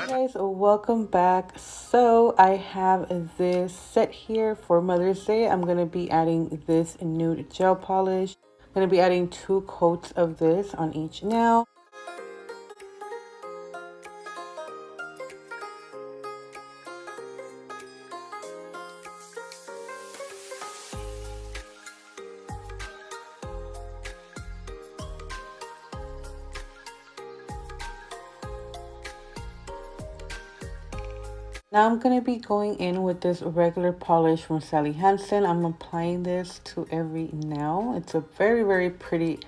Guys, welcome back. So I have this set here for Mother's Day. I'm going to be adding this nude gel polish. I'm going to be adding 2 coats of this on each nail. Now I'm going to be going in with this regular polish from Sally Hansen. I'm applying this to every nail. It's a very pretty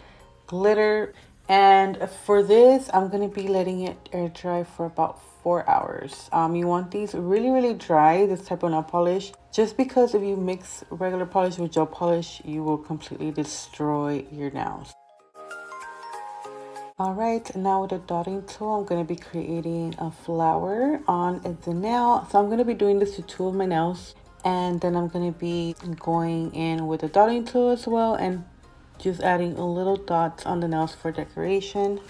glitter. And for this, I'm going to be letting it air dry for about 4 hours. You want these really dry, this type of nail polish, just because if you mix regular polish with gel polish, you will completely destroy your nails. Alright, now with the dotting tool, I'm going to be creating a flower on the nail. So I'm going to be doing this to 2 of my nails. And then I'm going to be going in with the dotting tool as well and just adding a little dots on the nails for decoration.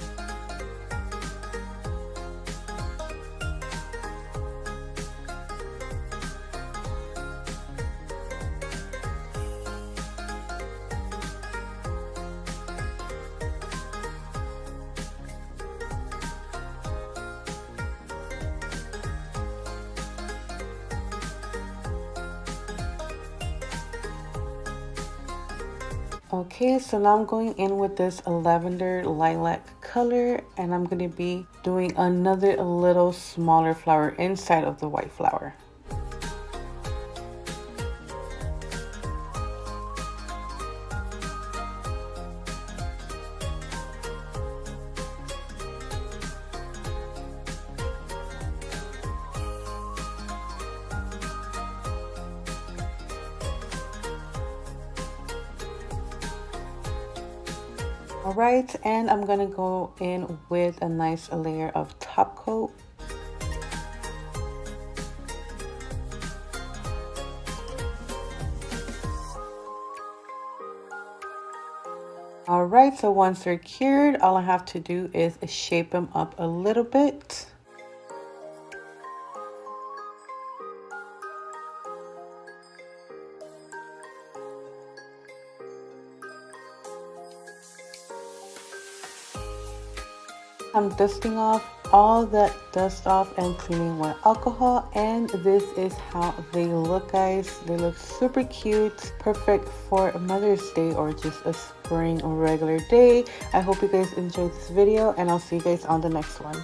Okay, so now I'm going in with this lavender lilac color, and I'm going to be doing another little smaller flower inside of the white flower. Alright, and I'm gonna go in with a nice layer of top coat. Alright, so once they're cured, all I have to do is shape them up a little bit. I'm dusting off all that dust off and cleaning with alcohol, and this is how they look, guys. They look super cute, perfect for Mother's Day or just a spring or regular day. I hope you guys enjoyed this video, and I'll see you guys on the next one.